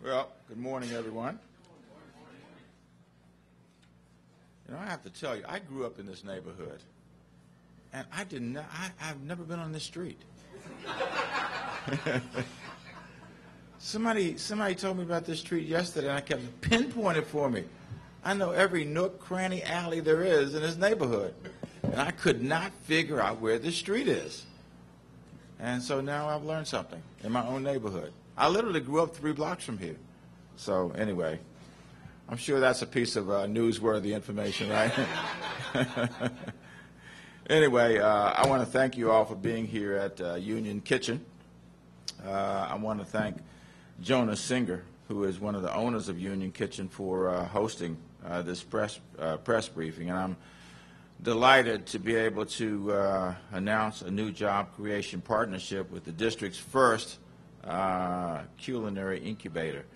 Well, good morning, everyone. You know, I have to tell you, I grew up in this neighborhood, and I've never been on this street. Somebody told me about this street yesterday, and I kept pinpointed for me. I know every nook, cranny, alley there is in this neighborhood, and I could not figure out where this street is. And so now I've learned something in my own neighborhood. I literally grew up 3 blocks from here. So anyway, I'm sure that's a piece of newsworthy information, right? Anyway, I want to thank you all for being here at Union Kitchen. I want to thank Jonas Singer, who is one of the owners of Union Kitchen, for hosting this press briefing. And I'm delighted to be able to announce a new job creation partnership with the district's first culinary incubator.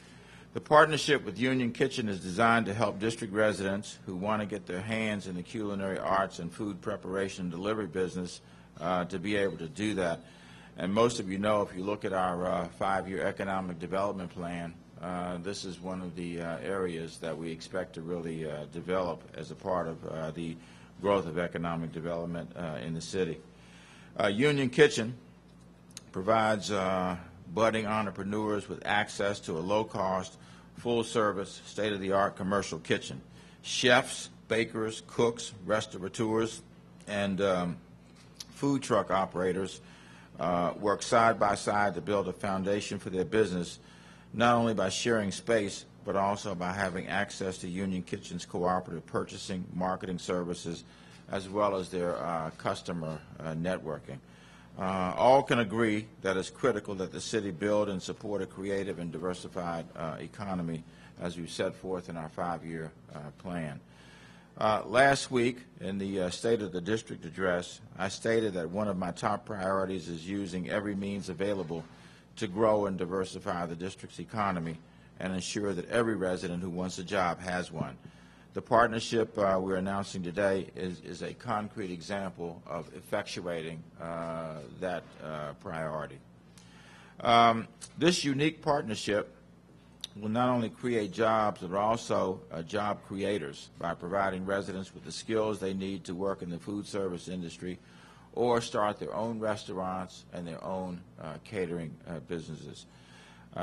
The partnership with Union Kitchen is designed to help district residents who want to get their hands in the culinary arts and food preparation and delivery business to be able to do that. And most of you know, if you look at our 5-year economic development plan, this is one of the areas that we expect to really develop as a part of the growth of economic development in the city. Union Kitchen provides budding entrepreneurs with access to a low-cost, full-service, state-of-the-art commercial kitchen. Chefs, bakers, cooks, restaurateurs, and food truck operators work side by side to build a foundation for their business, not only by sharing space, but also by having access to Union Kitchen's cooperative purchasing, marketing services, as well as their customer networking. All can agree that it's critical that the city build and support a creative and diversified economy, as we set forth in our 5-year plan. Last week, in the State of the District address, I stated that one of my top priorities is using every means available to grow and diversify the district's economy and ensure that every resident who wants a job has one. The partnership we're announcing today is a concrete example of effectuating that priority. This unique partnership will not only create jobs, but also job creators by providing residents with the skills they need to work in the food service industry or start their own restaurants and their own catering businesses.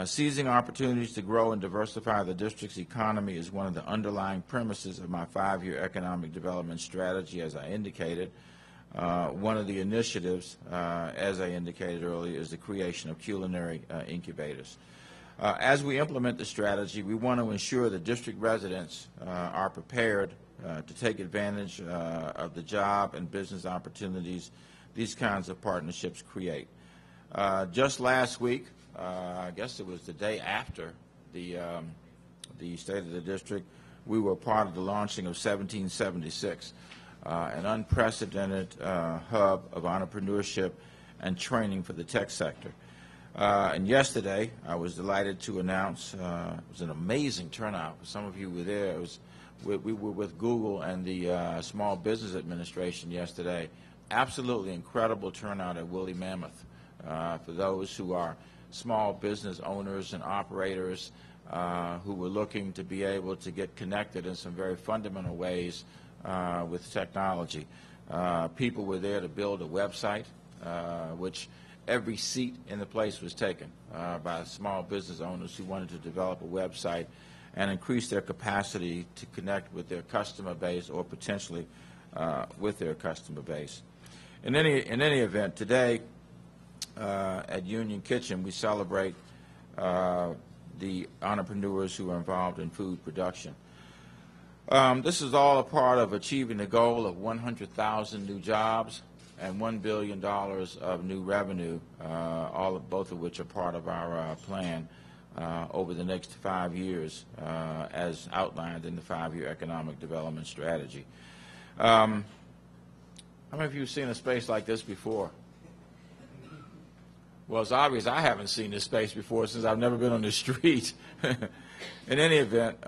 Seizing opportunities to grow and diversify the district's economy is one of the underlying premises of my 5-year economic development strategy, as I indicated. One of the initiatives, as I indicated earlier, is the creation of culinary incubators. As we implement the strategy, we want to ensure that district residents are prepared to take advantage of the job and business opportunities these kinds of partnerships create. Just last week, I guess it was the day after the State of the District, we were part of the launching of 1776, an unprecedented hub of entrepreneurship and training for the tech sector. And yesterday, I was delighted to announce, it was an amazing turnout. Some of you were there. We were with Google and the Small Business Administration yesterday. Absolutely incredible turnout at Woolly Mammoth for those who are small business owners and operators who were looking to be able to get connected in some very fundamental ways with technology. People were there to build a website, which every seat in the place was taken by small business owners who wanted to develop a website and increase their capacity to connect with their customer base or potentially with their customer base. In any event, today, at Union Kitchen, we celebrate the entrepreneurs who are involved in food production. This is all a part of achieving the goal of 100,000 new jobs and $1 billion of new revenue, both of which are part of our plan over the next 5 years, as outlined in the 5-year economic development strategy. How many of you have seen a space like this before? Well, it's obvious I haven't seen this space before since I've never been on the street. In any event,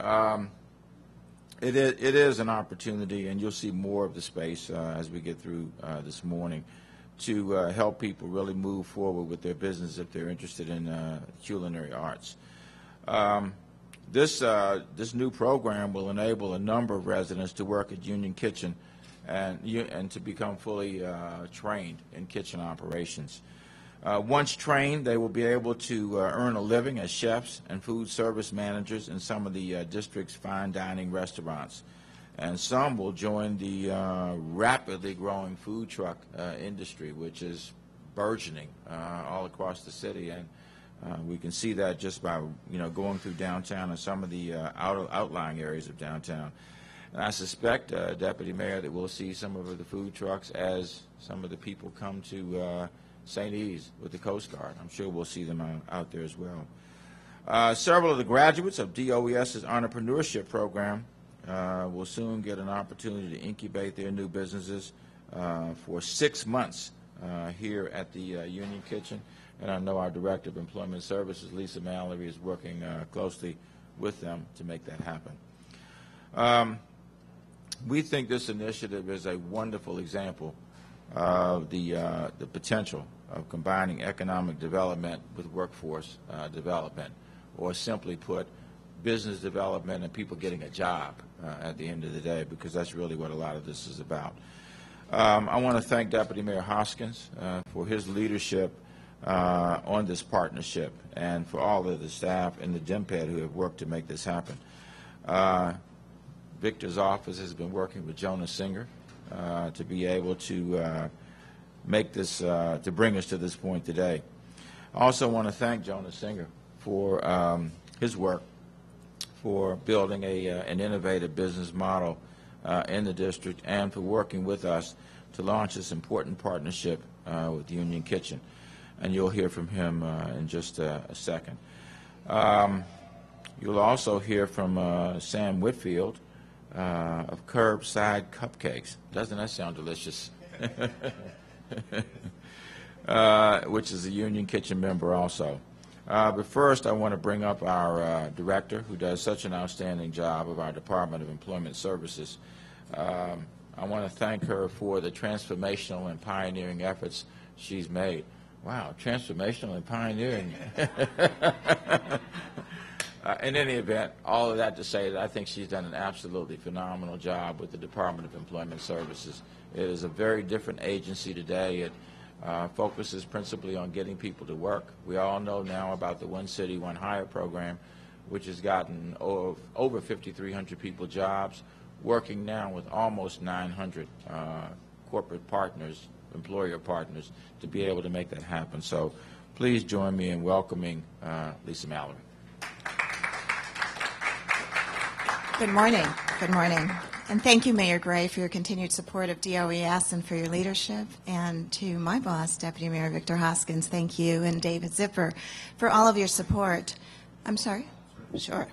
it is an opportunity, and you'll see more of the space as we get through this morning, to help people really move forward with their business if they're interested in culinary arts. This new program will enable a number of residents to work at Union Kitchen and to become fully trained in kitchen operations. Once trained, they will be able to earn a living as chefs and food service managers in some of the district's fine dining restaurants. And some will join the rapidly growing food truck industry, which is burgeoning all across the city. And we can see that just by going through downtown and some of the outlying areas of downtown. And I suspect, Deputy Mayor, that we'll see some of the food trucks as some of the people come to St. E's with the Coast Guard. I'm sure we'll see them out there as well. Several of the graduates of DOES's entrepreneurship program will soon get an opportunity to incubate their new businesses for 6 months here at the Union Kitchen. And I know our Director of Employment Services, Lisa Mallory, is working closely with them to make that happen. We think this initiative is a wonderful example of the potential of combining economic development with workforce development, or simply put, business development and people getting a job at the end of the day, because that's really what a lot of this is about. I want to thank Deputy Mayor Hoskins for his leadership on this partnership, and for all of the staff in the DMPED who have worked to make this happen. Victor's office has been working with Jonas Singer to be able to make this, to bring us to this point today. I also want to thank Jonas Singer for his work for building an innovative business model in the district, and for working with us to launch this important partnership with Union Kitchen. And you'll hear from him in just a second. You'll also hear from Sam Whitfield of CURBSIDE CUPCAKES. Doesn't that sound delicious? Which is a Union Kitchen member also. But first, I want to bring up our director, who does such an outstanding job of our Department of Employment Services. I want to thank her for the transformational and pioneering efforts she's made. Wow, transformational and pioneering. In any event, all of that to say that I think she's done an absolutely phenomenal job with the Department of Employment Services. It is a very different agency today. It focuses principally on getting people to work. We all know now about the One City, One Hire program, which has gotten over 5,300 people jobs, working now with almost 900 corporate partners, employer partners, to be able to make that happen. So please join me in welcoming Lisa Mallory. Good morning. Good morning. And thank you, Mayor Gray, for your continued support of DOES and for your leadership. And to my boss, Deputy Mayor Victor Hoskins, thank you, and David Zipper for all of your support. I'm sorry? Sure.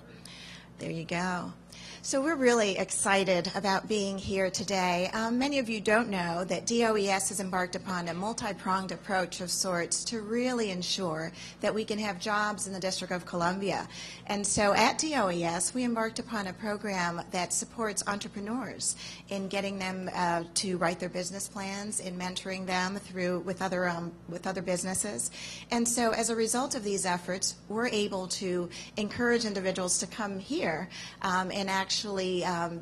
There you go. So we're really excited about being here today. Many of you don't know that DOES has embarked upon a multi-pronged approach of sorts to really ensure that we can have jobs in the District of Columbia. And so at DOES, we embarked upon a program that supports entrepreneurs in getting them to write their business plans, in mentoring them through with other businesses. And so as a result of these efforts, we're able to encourage individuals to come here and actually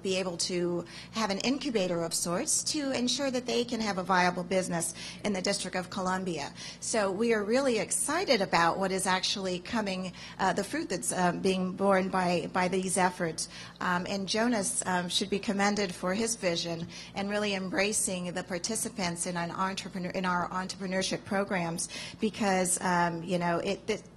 be able to have an incubator of sorts to ensure that they can have a viable business in the District of Columbia. So we are really excited about what is actually coming, the fruit that's being borne by these efforts. And Jonas should be commended for his vision and really embracing the participants in our entrepreneurship programs, because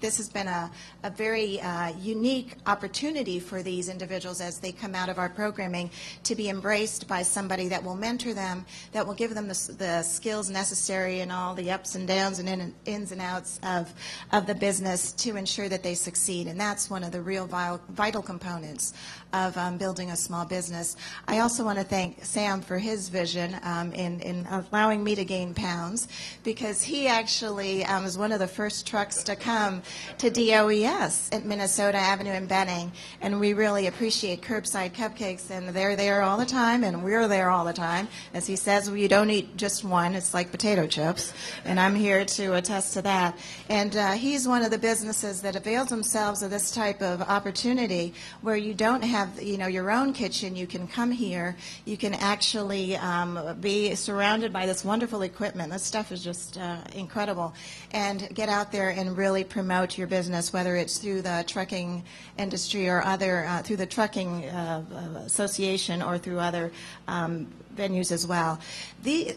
this has been a very unique opportunity for these individuals as they come out of our programming to be embraced by somebody that will mentor them, that will give them the skills necessary and all the ups and downs and ins and outs of the business to ensure that they succeed. And that's one of the real vital components of building a small business. I also want to thank Sam for his vision in allowing me to gain pounds, because he actually was one of the first trucks to come to DOES at Minnesota Avenue in Benning, and we really appreciate CURBSIDE CURBSIDE cupcakes, and they're there all the time, and we're there all the time. As he says, you don't eat just one. It's like potato chips, and I'm here to attest to that. And he's one of the businesses that avails themselves of this type of opportunity where you don't have, your own kitchen. You can come here. You can actually be surrounded by this wonderful equipment. This stuff is just incredible. And get out there and really promote your business, whether it's through the trucking industry or other, through the trucking association or through other venues as well.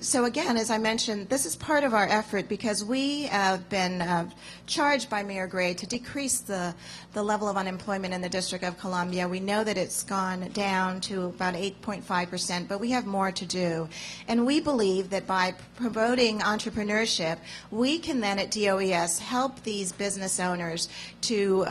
So again, as I mentioned, this is part of our effort because we have been charged by Mayor Gray to decrease the level of unemployment in the District of Columbia. We know that it's gone down to about 8.5%, but we have more to do. And we believe that by promoting entrepreneurship, we can then at DOES help these business owners to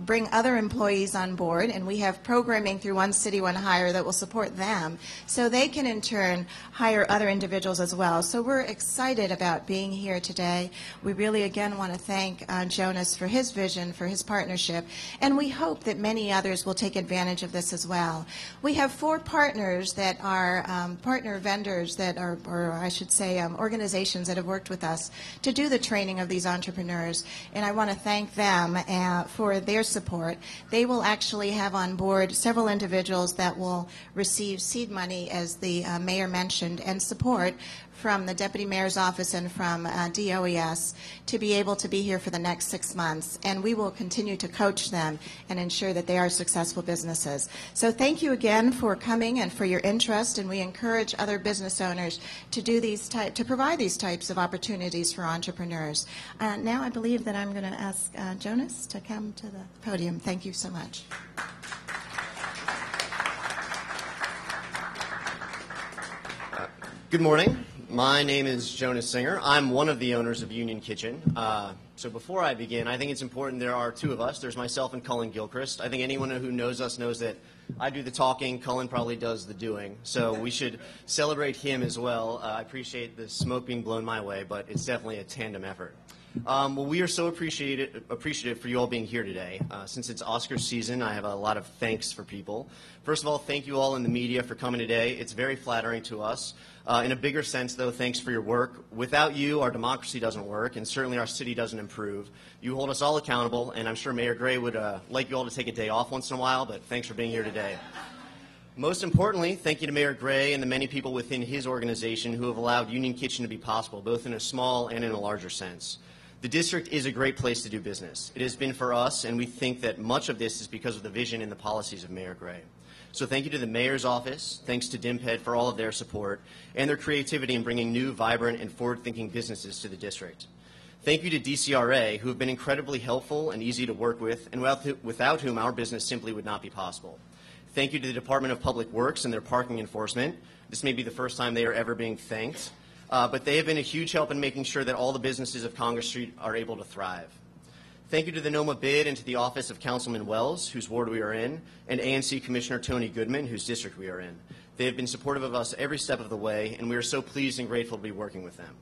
bring other employees on board, and we have programming through One City, One Hire that will support them, so they can in turn hire other individuals as well. So we're excited about being here today. We really again want to thank Jonas for his vision, for his partnership, and we hope that many others will take advantage of this as well. We have 4 partners that are partner vendors that are, or I should say organizations that have worked with us to do the training of these entrepreneurs, and I want to thank them for their support. They will actually have on board several individuals that will receive seed money, as the mayor mentioned, and support from the Deputy Mayor's Office and from DOES to be able to be here for the next 6 months. And we will continue to coach them and ensure that they are successful businesses. So thank you again for coming and for your interest, and we encourage other business owners to do to provide these types of opportunities for entrepreneurs. Now I believe that I'm going to ask Jonas to come to the podium. Thank you so much. Good morning. My name is Jonas Singer. I'm one of the owners of Union Kitchen. So before I begin, I think it's important, there are 2 of us. There's myself and Cullen Gilchrist. I think anyone who knows us knows that I do the talking, Cullen probably does the doing. So we should celebrate him as well. I appreciate the smoke being blown my way, but it's definitely a tandem effort. Well, we are so appreciative for you all being here today. Since it's Oscar season, I have a lot of thanks for people. First of all, thank you all in the media for coming today. It's very flattering to us. In a bigger sense, though, thanks for your work. Without you, our democracy doesn't work, and certainly our city doesn't improve. You hold us all accountable, and I'm sure Mayor Gray would like you all to take a day off once in a while, but thanks for being here today. Most importantly, thank you to Mayor Gray and the many people within his organization who have allowed Union Kitchen to be possible, both in a small and in a larger sense. The district is a great place to do business. It has been for us, and we think that much of this is because of the vision and the policies of Mayor Gray. So thank you to the Mayor's Office, thanks to DIMPED for all of their support and their creativity in bringing new, vibrant, and forward-thinking businesses to the district. Thank you to DCRA, who have been incredibly helpful and easy to work with, and without whom our business simply would not be possible. Thank you to the Department of Public Works and their parking enforcement. This may be the first time they are ever being thanked, but they have been a huge help in making sure that all the businesses of Congress Street are able to thrive. Thank you to the NOMA bid and to the office of Councilman Wells, whose ward we are in, and ANC Commissioner Tony Goodman, whose district we are in. They have been supportive of us every step of the way, and we are so pleased and grateful to be working with them.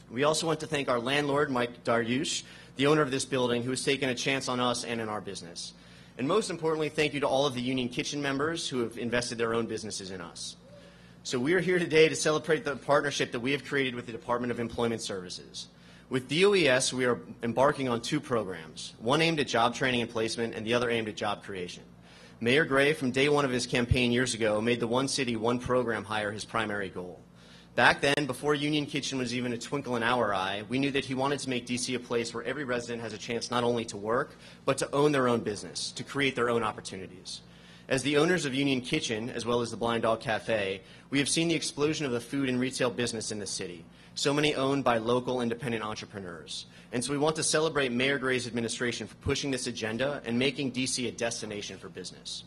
We also want to thank our landlord, Mike Daryush, the owner of this building, who has taken a chance on us and in our business. And most importantly, thank you to all of the Union Kitchen members who have invested their own businesses in us. So we are here today to celebrate the partnership that we have created with the Department of Employment Services. With DOES, we are embarking on 2 programs, one aimed at job training and placement and the other aimed at job creation. Mayor Gray, from day 1 of his campaign years ago, made the One City, One Program hire his primary goal. Back then, before Union Kitchen was even a twinkle in our eye, we knew that he wanted to make D.C. a place where every resident has a chance not only to work, but to own their own business, to create their own opportunities. As the owners of Union Kitchen, as well as the Blind Dog Cafe, we have seen the explosion of the food and retail business in the city, so many owned by local independent entrepreneurs. And so we want to celebrate Mayor Gray's administration for pushing this agenda and making D.C. a destination for business.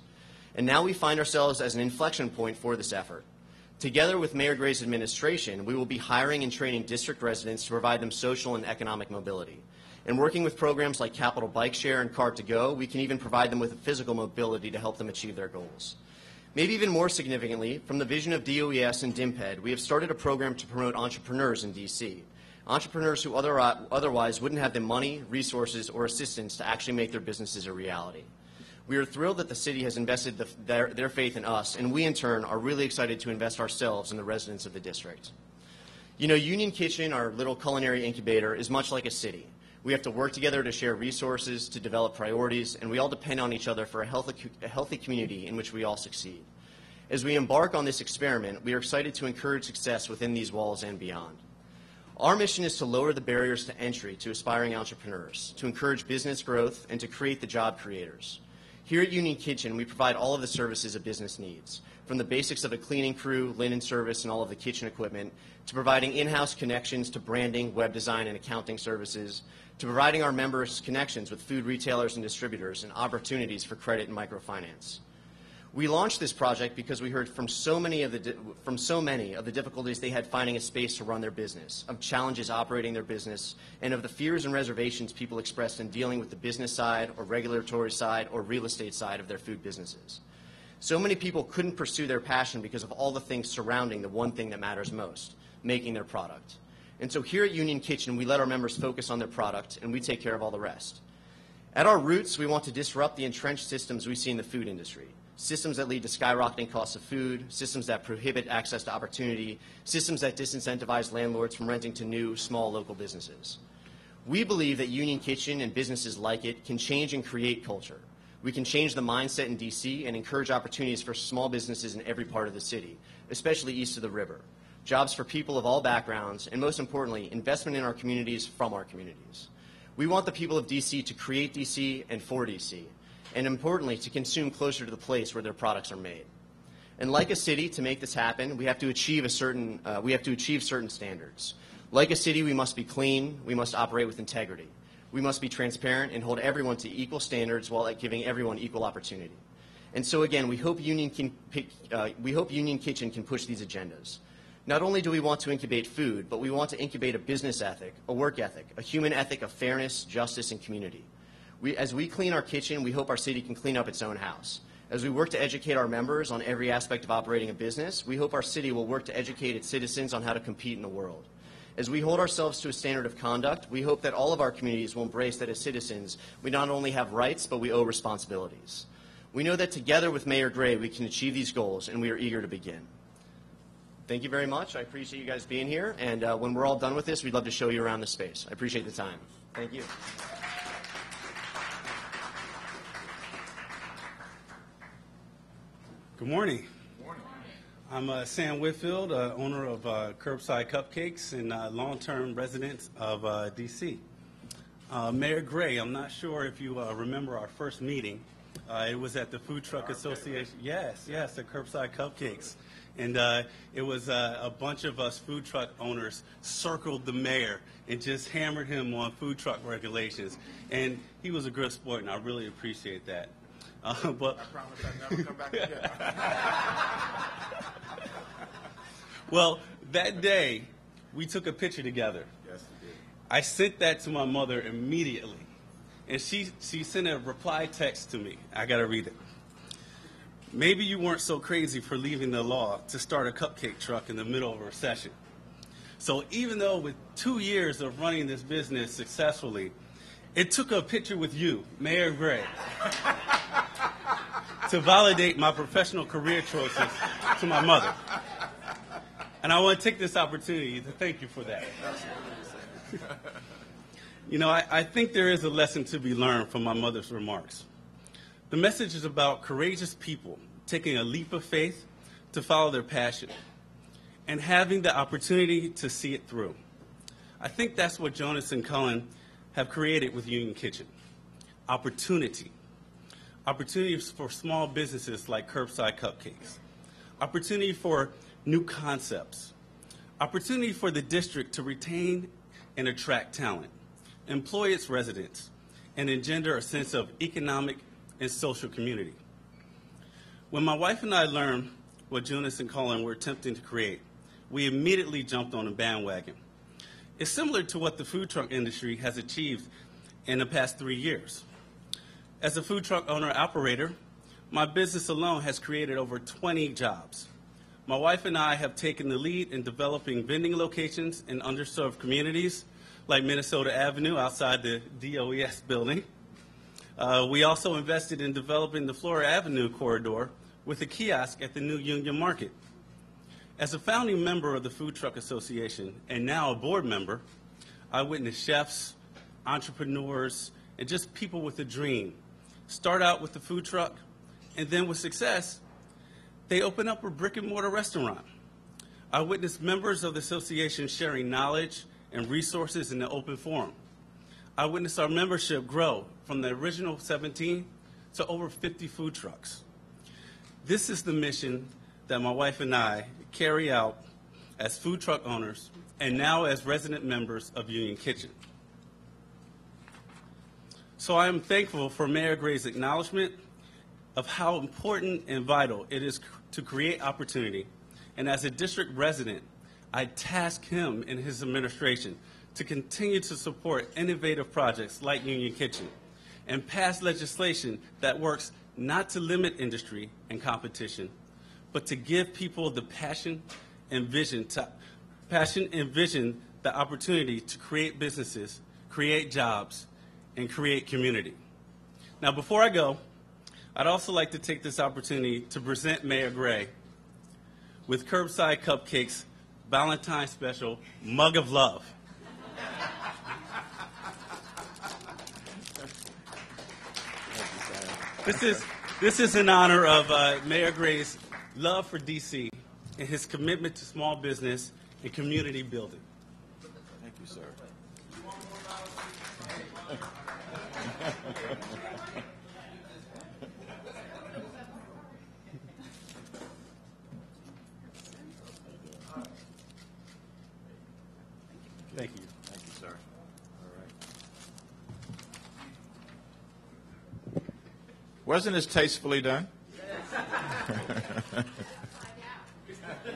And now we find ourselves as an inflection point for this effort. Together with Mayor Gray's administration, we will be hiring and training district residents to provide them social and economic mobility. And working with programs like Capital Bike Share and Cart to Go, we can even provide them with a physical mobility to help them achieve their goals. Maybe even more significantly, from the vision of DOES and DIMPED, we have started a program to promote entrepreneurs in D.C., entrepreneurs who otherwise wouldn't have the money, resources, or assistance to actually make their businesses a reality. We are thrilled that the city has invested their faith in us, and we in turn are really excited to invest ourselves in the residents of the district. You know, Union Kitchen, our little culinary incubator, is much like a city. We have to work together to share resources, to develop priorities, and we all depend on each other for a healthy community in which we all succeed. As we embark on this experiment, we are excited to encourage success within these walls and beyond. Our mission is to lower the barriers to entry to aspiring entrepreneurs, to encourage business growth, and to create the job creators. Here at Union Kitchen, we provide all of the services a business needs, from the basics of a cleaning crew, linen service, and all of the kitchen equipment, to providing in-house connections to branding, web design, and accounting services, to providing our members connections with food retailers and distributors and opportunities for credit and microfinance. We launched this project because we heard from so many of the difficulties they had finding a space to run their business, of challenges operating their business, and of the fears and reservations people expressed in dealing with the business side or regulatory side or real estate side of their food businesses. So many people couldn't pursue their passion because of all the things surrounding the one thing that matters most, making their product. And so here at Union Kitchen, we let our members focus on their product, and we take care of all the rest. At our roots, we want to disrupt the entrenched systems we see in the food industry. Systems that lead to skyrocketing costs of food, systems that prohibit access to opportunity, systems that disincentivize landlords from renting to new, small local businesses. We believe that Union Kitchen and businesses like it can change and create culture. We can change the mindset in D.C. and encourage opportunities for small businesses in every part of the city, especially east of the river. Jobs for people of all backgrounds, and most importantly, investment in our communities from our communities. We want the people of D.C. to create D.C. and for D.C., and importantly, to consume closer to the place where their products are made. And like a city, to make this happen, we have to achieve certain standards. Like a city, we must be clean, we must operate with integrity. We must be transparent and hold everyone to equal standards while giving everyone equal opportunity. And so again, we hope Union Kitchen can push these agendas. Not only do we want to incubate food, but we want to incubate a business ethic, a work ethic, a human ethic of fairness, justice, and community. As we clean our kitchen, we hope our city can clean up its own house. As we work to educate our members on every aspect of operating a business, we hope our city will work to educate its citizens on how to compete in the world. As we hold ourselves to a standard of conduct, we hope that all of our communities will embrace that as citizens, we not only have rights, but we owe responsibilities. We know that together with Mayor Gray, we can achieve these goals, and we are eager to begin. Thank you very much. I appreciate you guys being here, and when we're all done with this, we'd love to show you around the space. I appreciate the time. Thank you. Good morning. I'm Sam Whitfield, owner of Curbside Cupcakes and long-term resident of D.C. Mayor Gray, I'm not sure if you remember our first meeting. It was at the Food Truck Association. Yes, the Curbside Cupcakes. And it was a bunch of us food truck owners circled the mayor and just hammered him on food truck regulations. And he was a good sport, and I really appreciate that. But I promise I'll never come back again. Well, that day, we took a picture together. Yes, you did. I sent that to my mother immediately. And she sent a reply text to me. I got to read it. Maybe you weren't so crazy for leaving the law to start a cupcake truck in the middle of a recession. So even though with 2 years of running this business successfully, it took a picture with you, Mayor Gray, to validate my professional career choices to my mother. And I want to take this opportunity to thank you for that. You know, I think there is a lesson to be learned from my mother's remarks. The message is about courageous people taking a leap of faith to follow their passion and having the opportunity to see it through. I think that's what Jonas and Cullen have created with Union Kitchen. Opportunity. Opportunities for small businesses like Curbside Cupcakes. Opportunity for new concepts. Opportunity for the district to retain and attract talent, employ its residents, and engender a sense of economic and social community. When my wife and I learned what Jonas and Cullen were attempting to create, we immediately jumped on the bandwagon. It's similar to what the food truck industry has achieved in the past 3 years. As a food truck owner-operator, my business alone has created over 20 jobs. My wife and I have taken the lead in developing vending locations in underserved communities like Minnesota Avenue outside the DOES building. We also invested in developing the Flora Avenue corridor with a kiosk at the new Union Market. As a founding member of the Food Truck Association and now a board member, I witnessed chefs, entrepreneurs, and just people with a dream start out with the food truck, and then with success, they open up a brick and mortar restaurant. I witnessed members of the association sharing knowledge and resources in the open forum. I witnessed our membership grow from the original 17 to over 50 food trucks. This is the mission that my wife and I carry out as food truck owners and now as resident members of Union Kitchen. So I am thankful for Mayor Gray's acknowledgement of how important and vital it is to create opportunity. And as a district resident, I task him and his administration to continue to support innovative projects like Union Kitchen and pass legislation that works not to limit industry and competition, but to give people the passion and vision, the opportunity to create businesses, create jobs, and create community. Now, before I go, I'd also like to take this opportunity to present Mayor Gray with CURBSIDE CUPCAKES Valentine's Special Mug of Love. This is in honor of Mayor Gray's love for DC and his commitment to small business and community building. Thank you, sir. Thank you. Thank you, sir. All right. Wasn't this tastefully done?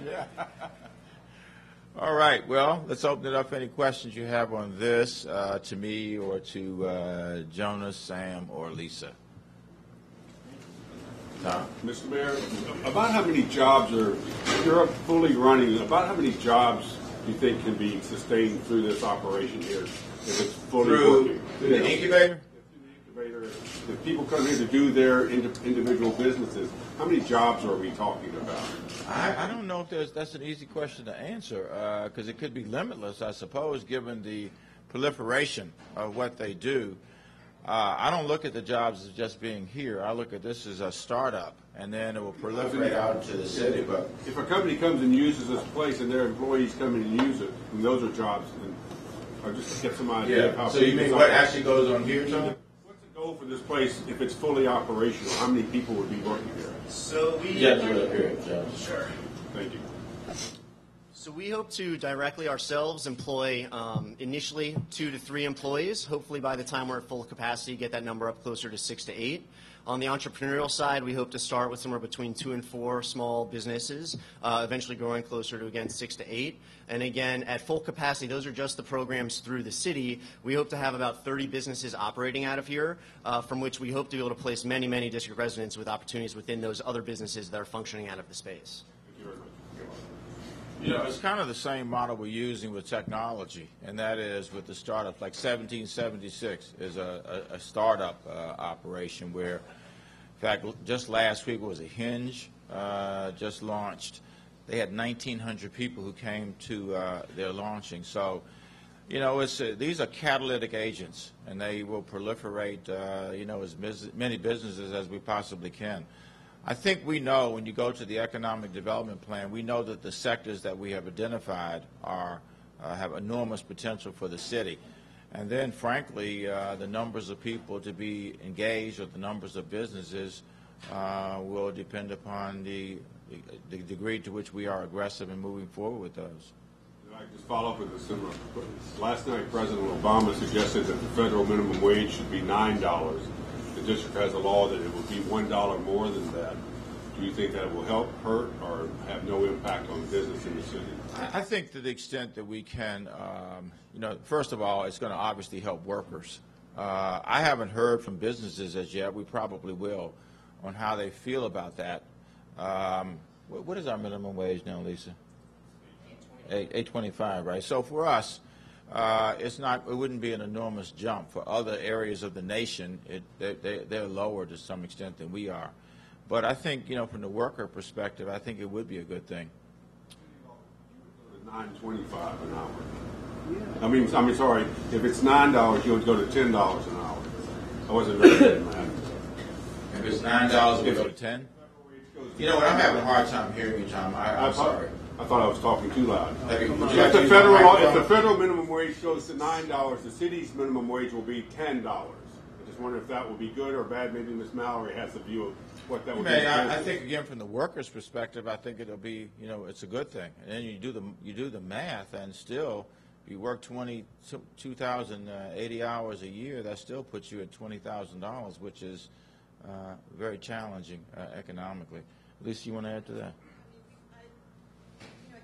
Yeah. All right. Well, let's open it up. Any questions you have on this to me or to Jonas, Sam, or Lisa? Tom? Mr. Mayor, about how many jobs if you're up fully running, about how many jobs do you think can be sustained through this operation here if it's fully working? Through the incubator? If people come here to do their individual businesses, how many jobs are we talking about? I don't know if that's an easy question to answer because it could be limitless, I suppose, given the proliferation of what they do. I don't look at the jobs as just being here. I look at this as a startup, and then it will proliferate out into the city. But if a company comes and uses this place and their employees come in and use it, and those are jobs, and or just to get some idea of how. So you mean what actually goes on here, Tom? What's the goal for this place if it's fully operational? How many people would be working here? So we Sure. Thank you. So we hope to directly ourselves employ initially 2 to 3 employees. Hopefully by the time we're at full capacity, get that number up closer to 6 to 8. On the entrepreneurial side, we hope to start with somewhere between 2 and 4 small businesses, eventually growing closer to, again, 6 to 8. And again, at full capacity, those are just the programs through the city. We hope to have about 30 businesses operating out of here, from which we hope to be able to place many, many district residents with opportunities within those other businesses that are functioning out of the space. Thank you very much. You know, it's kind of the same model we're using with technology, and that is with the startups. Like 1776 is a startup operation where, in fact, just last week was a Hinge just launched. They had 1,900 people who came to their launching. So, you know, these are catalytic agents, and they will proliferate, you know, as many businesses as we possibly can. I think we know when you go to the economic development plan, we know that the sectors that we have identified have enormous potential for the city. And then, frankly, the numbers of people to be engaged or the numbers of businesses will depend upon the degree to which we are aggressive in moving forward with those. I just follow up with a similar. Last night, President Obama suggested that the federal minimum wage should be $9. The district has a law that it will be $1 more than that. Do you think that will help, hurt, or have no impact on business in the city? I think to the extent that we can, you know, first of all, it's going to obviously help workers. I haven't heard from businesses as yet. We probably will on how they feel about that. What is our minimum wage now, Lisa? $8.25, right? So for us, it's not. It wouldn't be an enormous jump. For other areas of the nation, they're lower to some extent than we are. But I think, from the worker perspective, I think it would be a good thing. $9.25 an hour. Yeah. I mean, sorry. If it's $9, you would go to $10 an hour. I wasn't very good at math. If it's $9, we go to 10. You know what? I'm having a hard time hearing you, Tom. I'm sorry. I thought I was talking too loud. If the federal minimum wage goes to $9, the city's minimum wage will be $10. I just wonder if that will be good or bad. Maybe Ms. Mallory has a view of what that would be. I think, again, from the workers' perspective, I think it'll be, it's a good thing. And then you do the math, and still, you work 2,080 hours a year, that still puts you at $20,000, which is very challenging economically. Lisa, you want to add to that?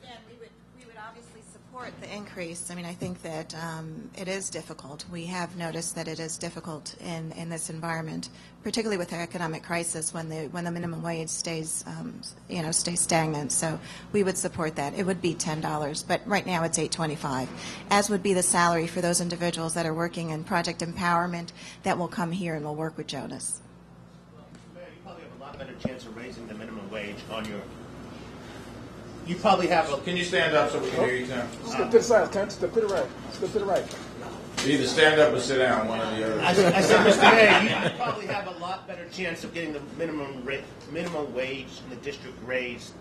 Again, we would obviously support the increase. I mean, I think that it is difficult. We have noticed that it is difficult in this environment, particularly with the economic crisis when the minimum wage stays stagnant. So we would support that. It would be $10, but right now it's $8.25, as would be the salary for those individuals that are working in project empowerment that will come here and will work with Jonas. Mayor, you probably have a lot better chance of raising the minimum wage on your. You probably have a. Can you stand up so we can hear you, Tom? Step to the side, Tom. Step to the right. Step to the right. Either stand up or sit down, one or the other. I said, Mr. Mayor, you probably have a lot better chance of getting the minimum wage in the district raised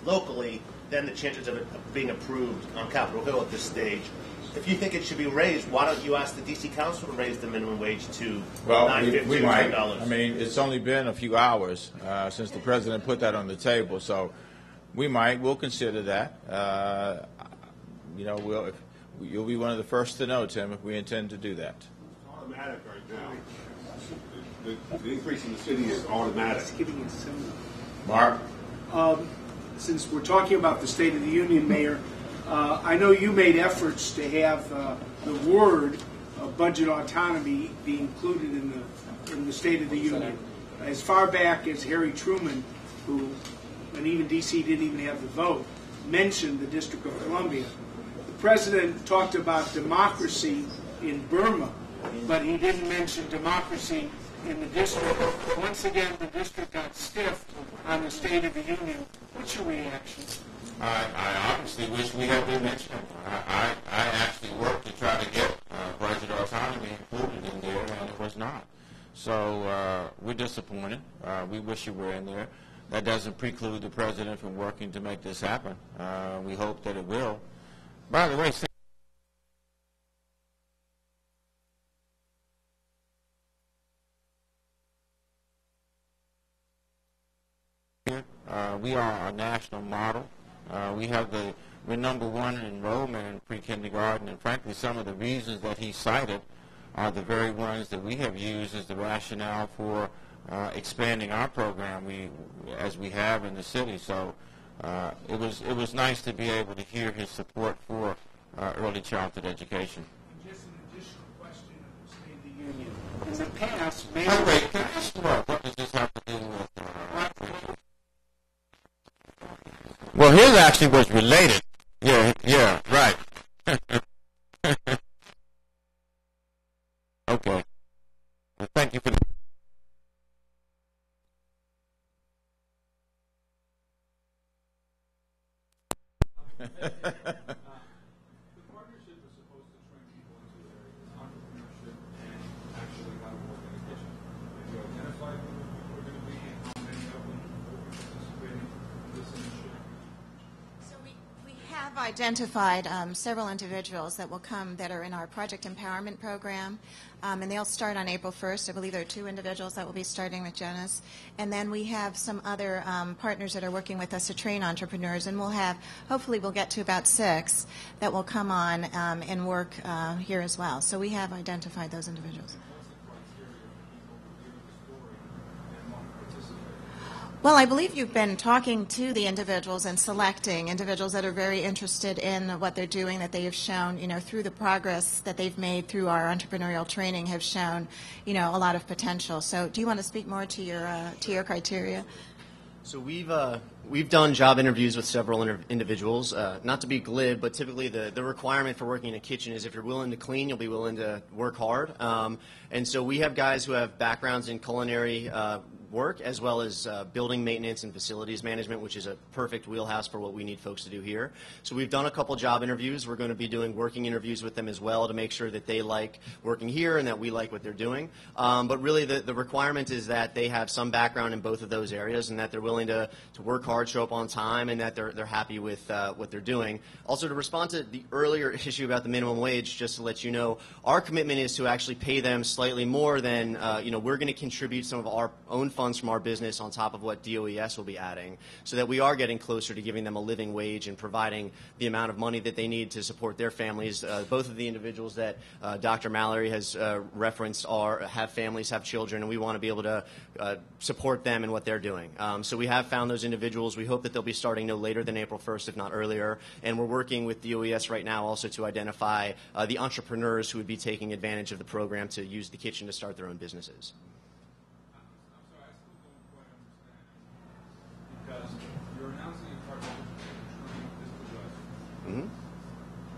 locally than the chances of it being approved on Capitol Hill at this stage. If you think it should be raised, why don't you ask the D.C. Council to raise the minimum wage to $9.50 we or might. $10? I mean, it's only been a few hours since the president put that on the table, so we'll consider that. You'll be one of the first to know, Tim, if we intend to do that. It's automatic right now. The increase in the city is automatic. Mark? Since we're talking about the State of the Union, Mayor, I know you made efforts to have the word budget autonomy be included in the State of the Union. As far back as Harry Truman, who, and even D.C. didn't even have the vote, mentioned the District of Columbia. The President talked about democracy in Burma, but he didn't mention democracy in the district. Once again, the district got stiffed on the State of the Union. What's your reaction? I honestly wish we had been mentioned. I actually worked to try to get budget autonomy included in there, and it was not. So we're disappointed. We wish it were in there. That doesn't preclude the president from working to make this happen. We hope that it will. By the way, we are a national model. We're number one in enrollment in pre-kindergarten, and frankly, some of the reasons that he cited are the very ones that we have used as the rationale for expanding our program as we have in the city. So it was nice to be able to hear his support for early childhood education. Just an additional question of the State of the Union. In the past, By the way, can I ask you what does this have to do with? Well, his actually was related. Yeah, right. Okay. Well, thank you for. The partnership is supposed to train people into their entrepreneurship and actually how to work in the kitchen. Have you identified who we're going to be and how many of them will be participating in this initiative? So we have identified several individuals that will come that are in our Project Empowerment Program, and they'll start on April 1st. I believe there are 2 individuals that will be starting with Jonas. And then we have some other partners that are working with us to train entrepreneurs, and hopefully we'll get to about 6 that will come on and work here as well. So we have identified those individuals. Well, I believe you've been talking to the individuals and selecting individuals that are very interested in what they're doing, that they have shown, through the progress that they've made through our entrepreneurial training have shown, a lot of potential. So do you want to speak more to your criteria? So we've We've done job interviews with several individuals. Not to be glib, but typically the requirement for working in a kitchen is if you're willing to clean, you'll be willing to work hard. And so we have guys who have backgrounds in culinary work as well as building maintenance and facilities management, which is a perfect wheelhouse for what we need folks to do here. So we've done a couple job interviews. We're going to be doing working interviews with them as well to make sure that they like working here and that we like what they're doing. But really the requirement is that they have some background in both of those areas and that they're willing to work hard, show up on time, and that they're happy with what they're doing. Also, to respond to the earlier issue about the minimum wage, just to let you know, our commitment is to actually pay them slightly more than, we're going to contribute some of our own funds from our business on top of what DOES will be adding, so that we are getting closer to giving them a living wage and providing the amount of money that they need to support their families. Both of the individuals that Dr. Mallory has referenced have families, have children, and we want to be able to support them in what they're doing. So we have found those individuals. We hope that they'll be starting no later than April 1st, if not earlier. And we're working with DOES right now also to identify the entrepreneurs who would be taking advantage of the program to use the kitchen to start their own businesses. Because you're announcing a partnership with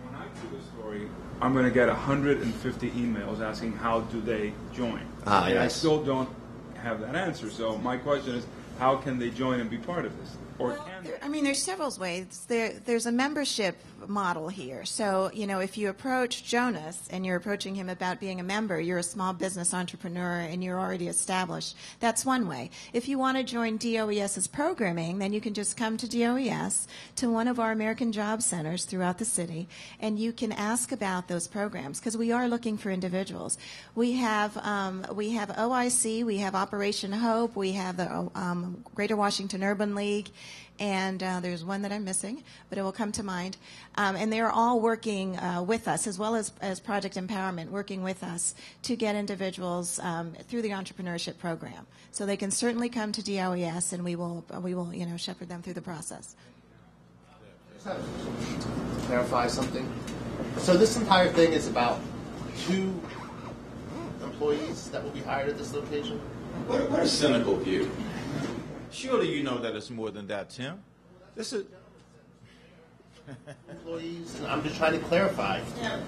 When I do this story, I'm going to get 150 emails asking how do they join. And I still don't have that answer. So my question is, how can they join and be part of this? Or can they? I mean, there's several ways. There's a membership model here. So, if you approach Jonas and you're approaching him about being a member, you're a small business entrepreneur and you're already established. That's one way. If you want to join DOES's programming, then you can just come to DOES, to one of our American Job Centers throughout the city, and you can ask about those programs, because we are looking for individuals. We have OIC, we have Operation Hope, we have the Greater Washington Urban League, and there's one that I'm missing, but it will come to mind. And they're all working with us, as well as Project Empowerment, working with us to get individuals through the entrepreneurship program. So they can certainly come to DOES, and we will shepherd them through the process. Clarify something. So this entire thing is about 2 employees that will be hired at this location? What a cynical view. Surely you know that it's more than that, Tim. This is employees. I'm just trying to clarify.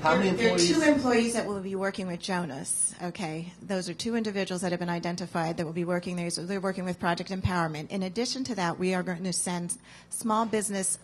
How many employees? There are 2 employees that will be working with Jonas. Okay, those are 2 individuals that have been identified that will be working there. So they're working with Project Empowerment. In addition to that, we are going to send small business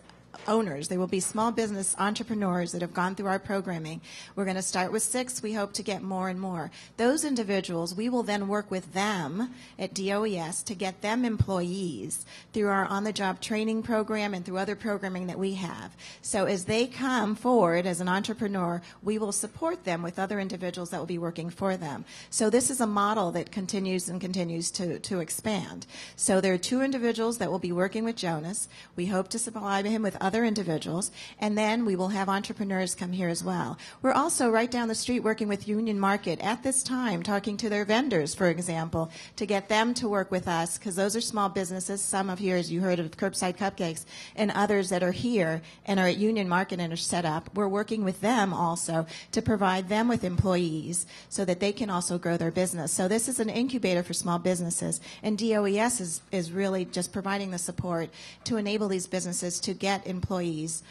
owners. They will be small business entrepreneurs that have gone through our programming. We're going to start with 6. We hope to get more and more. Those individuals, we will then work with them at DOES to get them employees through our on-the-job training program and through other programming that we have. So as they come forward as an entrepreneur, we will support them with other individuals that will be working for them. So this is a model that continues and continues to expand. So there are 2 individuals that will be working with Jonas. We hope to supply him with other individuals, and then we will have entrepreneurs come here as well. We're also right down the street working with Union Market at this time, talking to their vendors, for example, to get them to work with us, because those are small businesses. Some of here, as you heard of Curbside Cupcakes, and others that are here and are at Union Market and are set up. We're working with them also to provide them with employees so that they can also grow their business. So this is an incubator for small businesses, and DOES is really just providing the support to enable these businesses to get employees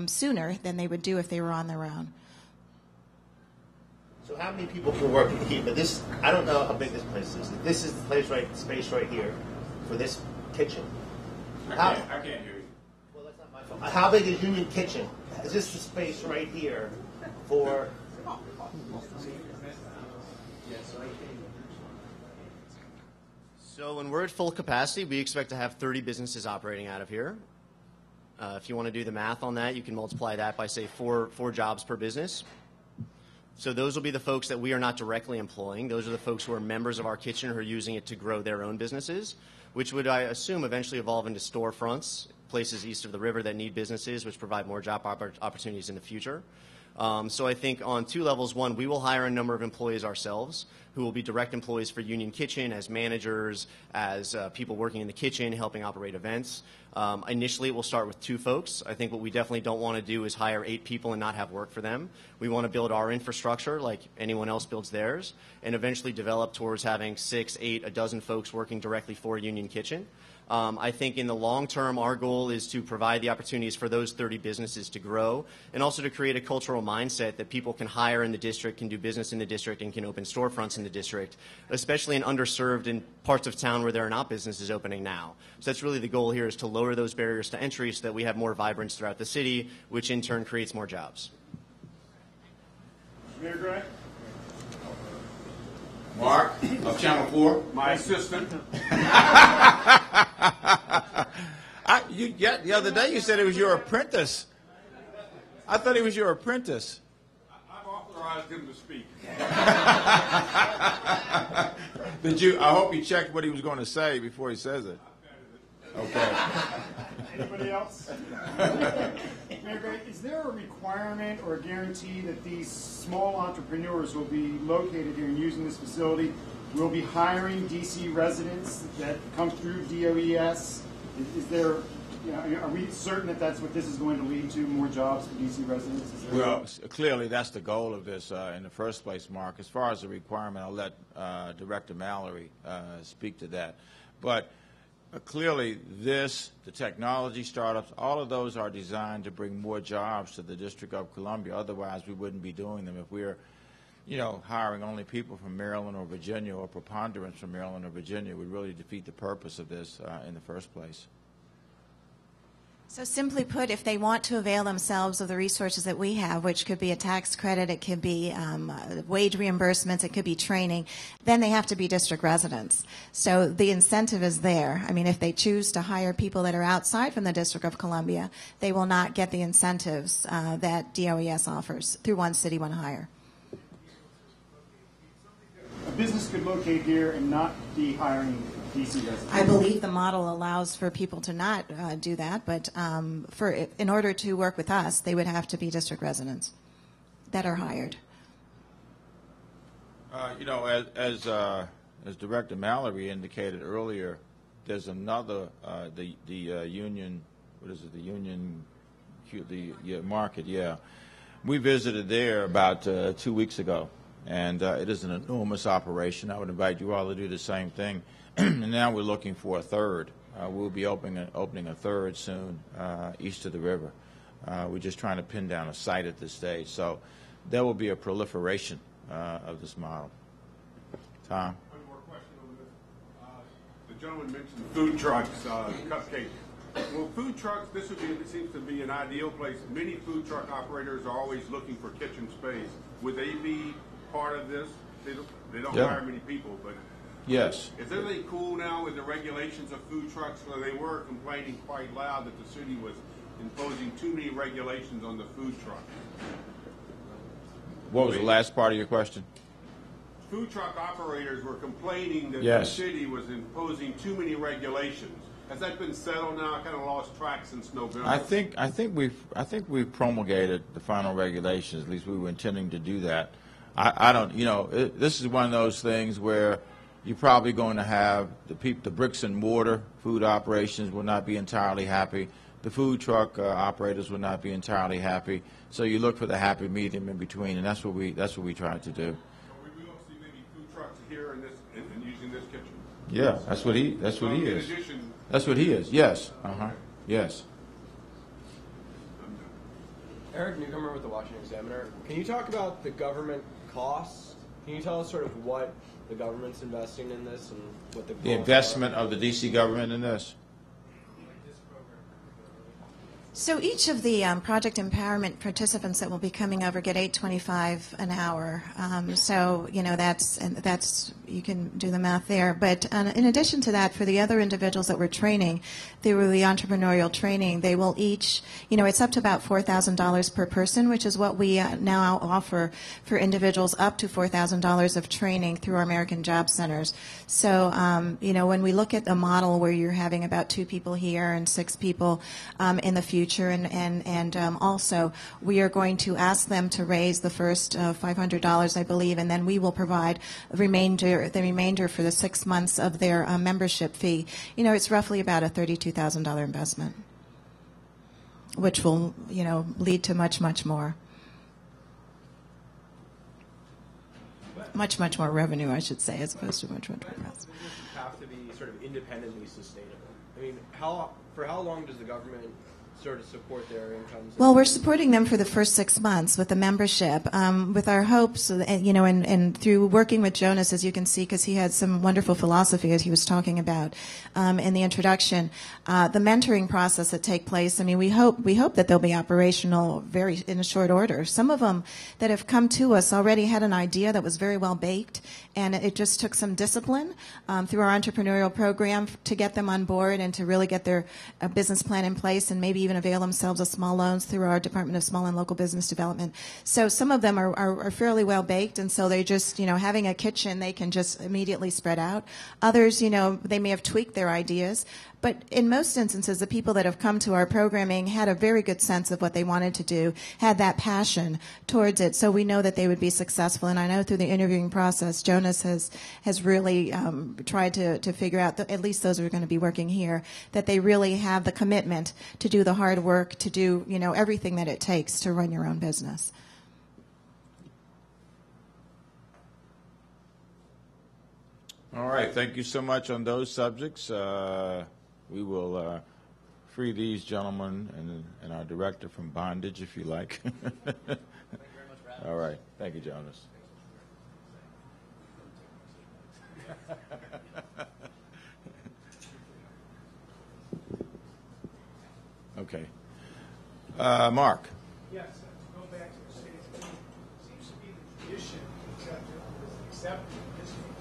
sooner than they would do if they were on their own. So how many people can work here? But this, I don't know how big this place is. This is the space right here for this kitchen. I can't hear you. Well, that's not my fault. How big is Union Kitchen? Is this the space right here for? So when we're at full capacity, we expect to have 30 businesses operating out of here. If you want to do the math on that, you can multiply that by, say, four jobs per business. So those will be the folks that we are not directly employing. Those are the folks who are members of our kitchen who are using it to grow their own businesses, which would, I assume, eventually evolve into storefronts, places east of the river that need businesses, which provide more job opportunities in the future. So I think on 2 levels. One, we will hire a number of employees ourselves who will be direct employees for Union Kitchen as managers, as people working in the kitchen, helping operate events. Initially, it will start with 2 folks. I think what we definitely don't want to do is hire 8 people and not have work for them. We want to build our infrastructure like anyone else builds theirs, and eventually develop towards having 6, 8, a dozen folks working directly for Union Kitchen. I think in the long term, our goal is to provide the opportunities for those 30 businesses to grow, and also to create a cultural mindset that people can hire in the district, can do business in the district, and can open storefronts in the district, especially in underserved in parts of town where there are not businesses opening now. So that's really the goal here, is to lower those barriers to entry so that we have more vibrance throughout the city, which in turn creates more jobs. Mayor Gray? Mark of Channel 4. My assistant. The other day you said it was your apprentice. I thought he was your apprentice. I've authorized him to speak. Did you? I hope you checked what he was going to say before he says it. Okay. Anybody else? Mayor Gray, is there a requirement or a guarantee that these small entrepreneurs will be located here and using this facility? Will be hiring DC residents that come through DOES? Is there, are we certain that that's what this is going to lead to, more jobs for DC residents? Well, clearly that's the goal of this in the first place, Mark. As far as the requirement, I'll let Director Mallory speak to that. But clearly this, the technology startups, all of those are designed to bring more jobs to the District of Columbia. Otherwise, we wouldn't be doing them. If we're, hiring only people from Maryland or Virginia, or preponderance from Maryland or Virginia, would really defeat the purpose of this in the first place. So simply put, if they want to avail themselves of the resources that we have, which could be a tax credit, it could be wage reimbursements, it could be training, then they have to be district residents. So the incentive is there. I mean, if they choose to hire people that are outside from the District of Columbia, they will not get the incentives that DOES offers through One City, One Hire. A business could locate here and not be hiring DC residents. I believe the model allows for people to not do that, but in order to work with us, they would have to be district residents that are hired. As Director Mallory indicated earlier, there's another the union. What is it? The union, the market. Yeah, we visited there about 2 weeks ago, and it is an enormous operation. I would invite you all to do the same thing. And now we're looking for a third. We'll be opening a third soon east of the river. We're just trying to pin down a site at this stage. So there will be a proliferation of this model. Tom? One more question on this. The gentleman mentioned food trucks, cupcakes. Well, food trucks, it seems to be an ideal place. Many food truck operators are always looking for kitchen space. Would they be part of this? They don't hire many people, but yes. Is everything cool now with the regulations of food trucks? So they were complaining quite loud that the city was imposing too many regulations on the food truck. What was the last part of your question? Food truck operators were complaining that Yes. the city was imposing too many regulations. Has that been settled now? I kind of lost track since November. I think we've promulgated the final regulations. At least we were intending to do that. I don't. This is one of those things where you're probably going to have the bricks and mortar food operations will not be entirely happy. The food truck operators will not be entirely happy. So you look for the happy medium in between, and that's what we tried to do. We will see maybe food trucks here and using this kitchen. Yeah, that's what he In is. addition, That's what he is. Yes. Yes. Eric Newcomer with the Washington Examiner. Can you talk about the government costs? Can you tell us sort of what the government's investing in this and what the investment of the D.C. government in this? So each of the project empowerment participants that will be coming over get $8.25 an hour. So that's you can do the math there. But in addition to that, for the other individuals that we're training through the entrepreneurial training, they will each, it's up to about $4,000 per person, which is what we now offer for individuals up to $4,000 of training through our American Job Centers. So when we look at the model where you're having about 2 people here and 6 people in the future. And also we are going to ask them to raise the first $500, I believe, and then we will provide the remainder the remainder for the 6 months of their membership fee, it's roughly about a $32,000 investment, which will, lead to much, much more. Much, much more revenue, I should say, as opposed to much, much more cost. Have to be sort of independently sustainable. I mean, for how long does the government sort of support their incomes? Well, we're supporting them for the first 6 months with the membership, with our hopes, and through working with Jonas, as you can see, because he had some wonderful philosophy as he was talking about in the introduction. The mentoring process that take place. I mean, we hope that they'll be operational in a short order. Some of them that have come to us already had an idea that was very well baked, and it just took some discipline through our entrepreneurial program to get them on board and to really get their business plan in place, and maybe even avail themselves of small loans through our Department of Small and Local Business Development. So some of them are fairly well baked, and so they just, having a kitchen, they can just immediately spread out. Others, they may have tweaked their ideas. But in most instances, the people that have come to our programming had a very good sense of what they wanted to do, had that passion towards it, so we know that they would be successful. And I know through the interviewing process, Jonas has really tried to figure out, at least those who are going to be working here, that they really have the commitment to do the hard work, to do everything that it takes to run your own business. All right, thank you so much on those subjects. We will free these gentlemen and our director from bondage, if you like. Thank you very much for having All right. Thank you, Jonas. Okay. Mark. Yes, to go back to the State of the Union, it seems to be the tradition, except in the district,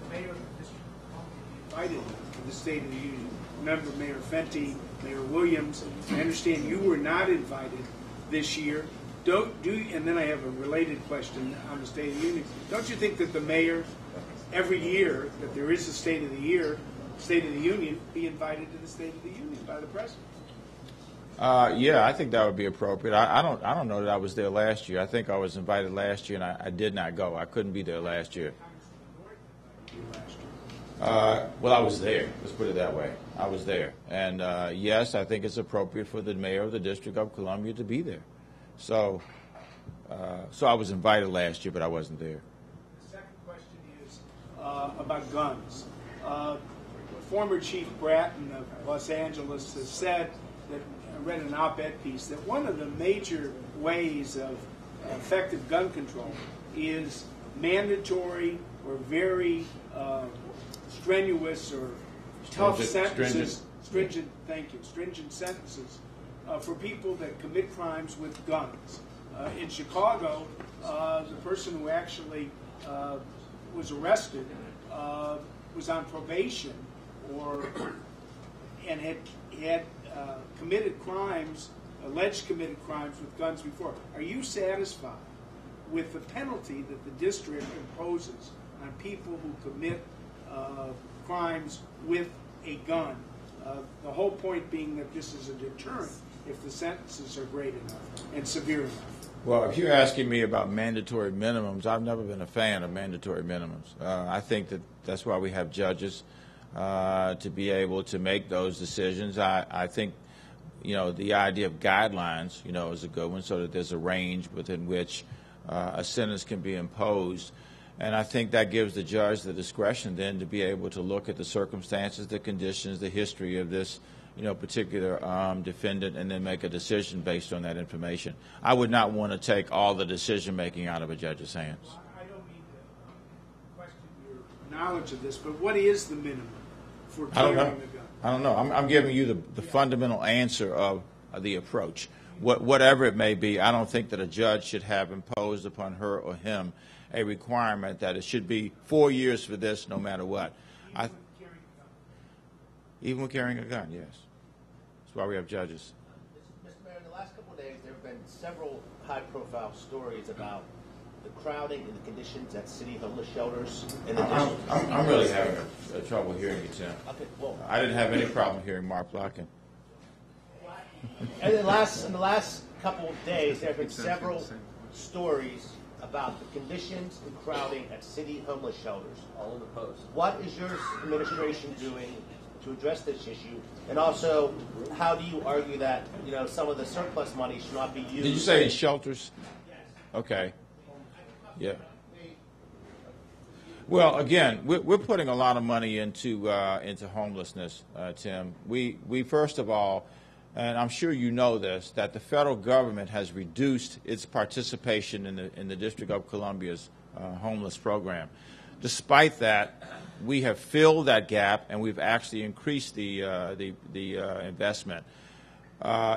the mayor of the district of Columbia be invited to the State of the Union. Remember Mayor Fenty, Mayor Williams. I understand you were not invited this year. And then I have a related question on the State of the Union. Don't you think that the mayor, every year that there is a State of the Union, be invited to the State of the Union by the president? Yeah, I think that would be appropriate. I don't know that I was there last year. I think I was invited last year, and I did not go. I couldn't be there last year. Well, I was there. Let's put it that way. I was there. And yes, I think it's appropriate for the mayor of the District of Columbia to be there. So I was invited last year, but I wasn't there. The second question is about guns. Former Chief Bratton of Los Angeles has said that, I read an op-ed piece, that one of the major ways of effective gun control is mandatory or very strenuous or tough sentences, stringent sentences for people that commit crimes with guns. In Chicago, the person who actually was arrested was on probation and had committed crimes, alleged committed crimes with guns before. Are you satisfied with the penalty that the district imposes on people who commit crimes with a gun? The whole point being that this is a deterrent if the sentences are great enough and severe enough. Well, if you're asking me about mandatory minimums, I've never been a fan of mandatory minimums. I think that's why we have judges to be able to make those decisions. I think, the idea of guidelines, is a good one, so that there's a range within which a sentence can be imposed. And I think that gives the judge the discretion then to be able to look at the circumstances, the conditions, the history of this, particular defendant, and then make a decision based on that information. I would not want to take all the decision making out of a judge's hands. I don't mean to question your knowledge of this, but what is the minimum for carrying a gun? I don't know. I'm giving you the fundamental answer of the approach. Whatever it may be, I don't think that a judge should have imposed upon her or him a requirement that it should be 4 years for this no matter what. Even with carrying a gun, yes. That's why we have judges. Mr. Mayor, in the last couple of days, there have been several high-profile stories about the crowding and the conditions at city homeless shelters in the district. I'm really having trouble hearing you, Tim. Okay, well, I didn't have any problem hearing Mark Plotkin. in the last couple of days, there have been several stories about the conditions and crowding at city homeless shelters. All in the post. What is your administration doing to address this issue? And also, how do you argue that, you know, some of the surplus money should not be used? Did you say shelters? Okay. Yeah. Well, again, we're putting a lot of money into homelessness, Tim. We first of all, and I'm sure you know this, that the federal government has reduced its participation in the District of Columbia's homeless program. Despite that, we have filled that gap, and we've actually increased the investment.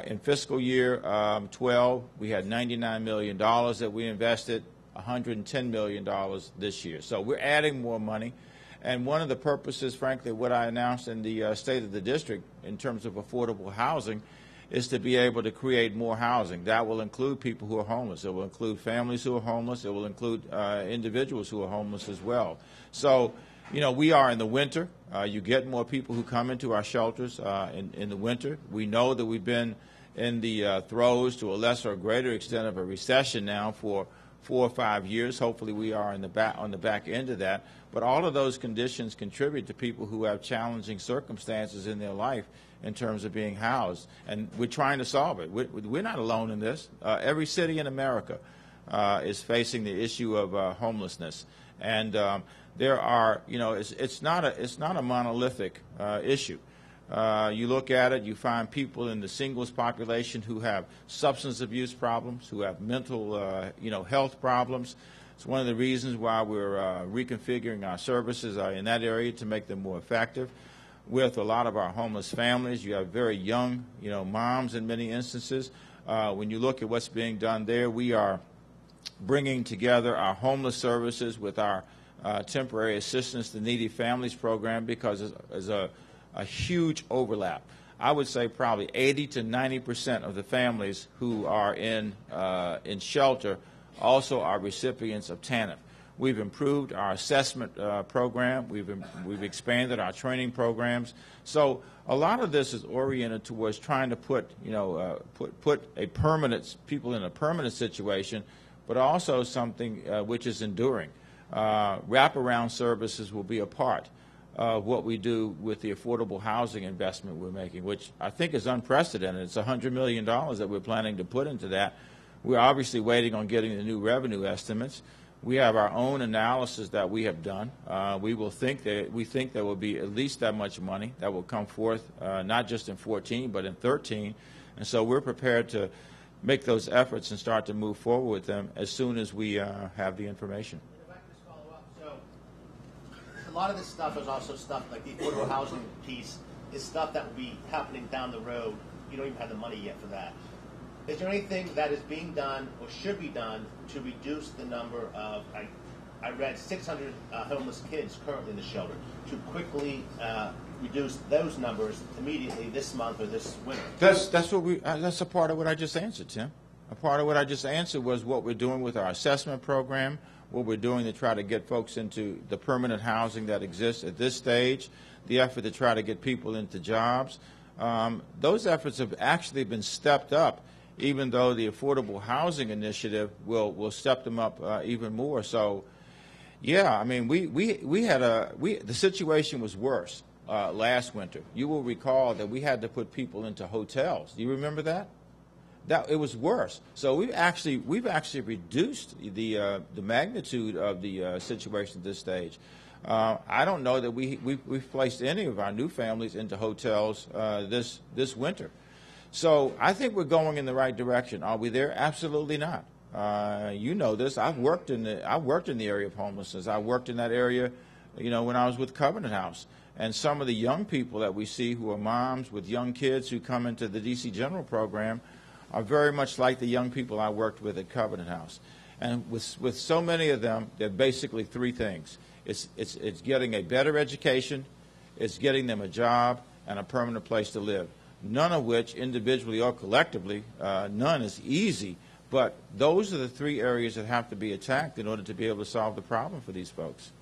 In fiscal year 12, we had $99 million that we invested, $110 million this year. So we're adding more money. And one of the purposes, frankly, what I announced in the State of the District in terms of affordable housing is to be able to create more housing. That will include people who are homeless. It will include families who are homeless. It will include individuals who are homeless as well. So, you know, we are in the winter. You get more people who come into our shelters in the winter. We know that we've been in the throes, to a lesser or greater extent, of a recession now for 4 or 5 years. Hopefully we are on the back end of that. But all of those conditions contribute to people who have challenging circumstances in their life in terms of being housed. And we're trying to solve it. We're not alone in this. Every city in America is facing the issue of homelessness. And there are, you know, it's not a monolithic issue. You look at it, you find people in the singles population who have substance abuse problems, who have mental, health problems. It's one of the reasons why we're reconfiguring our services in that area to make them more effective. With a lot of our homeless families, you have very young, moms in many instances. When you look at what's being done there, we are bringing together our homeless services with our temporary assistance to needy families program, because there's a huge overlap. I would say probably 80 to 90% of the families who are in shelter also are recipients of TANF. We've improved our assessment program. We've expanded our training programs. So a lot of this is oriented towards trying to put a permanent people in a permanent situation, but also something which is enduring. Wraparound services will be a part of what we do with the affordable housing investment we're making, which I think is unprecedented. It's $100 million that we're planning to put into that. We're obviously waiting on getting the new revenue estimates. We have our own analysis that we have done. We think there will be at least that much money that will come forth, not just in 14, but in 13. And so we're prepared to make those efforts and start to move forward with them as soon as we have the information. If I can just follow up, so a lot of this stuff is also stuff like the affordable housing piece is stuff that will be happening down the road. You don't even have the money yet for that. Is there anything that is being done or should be done to reduce the number of, I read 600 homeless kids currently in the shelter, to quickly reduce those numbers immediately this month or this winter? That's a part of what I just answered, Tim. A part of what I just answered was what we're doing with our assessment program, what we're doing to try to get folks into the permanent housing that exists at this stage, the effort to try to get people into jobs. Those efforts have actually been stepped up, even though the Affordable Housing Initiative will step them up even more. So, yeah, I mean, the situation was worse last winter. You will recall that we had to put people into hotels. Do you remember that? That it was worse. So we've actually reduced the magnitude of the situation at this stage. I don't know that we've placed any of our new families into hotels this winter. So I think we're going in the right direction. Are we there? Absolutely not. You know this. I've worked in the area of homelessness. I worked in that area, when I was with Covenant House. And some of the young people that we see who are moms with young kids who come into the DC General program are very much like the young people I worked with at Covenant House. And with so many of them, they're basically three things. It's getting a better education, it's getting them a job, and a permanent place to live. None of which, individually or collectively, none is easy, but those are the three areas that have to be attacked in order to be able to solve the problem for these folks.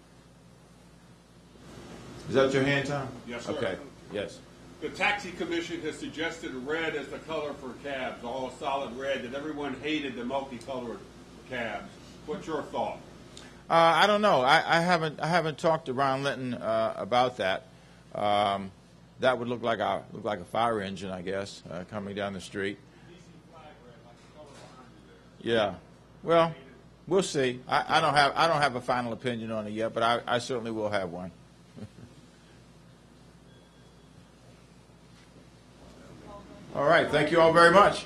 Is that your hand, Tom? Yes, sir. Okay, yes. The Taxi Commission has suggested red as the color for cabs, all solid red, that everyone hated the multicolored cabs. What's your thought? I don't know. I haven't talked to Ron Linton about that. That would look like a fire engine, I guess, coming down the street. Yeah. Well, we'll see. I don't have a final opinion on it yet, but I certainly will have one. All right. Thank you all very much.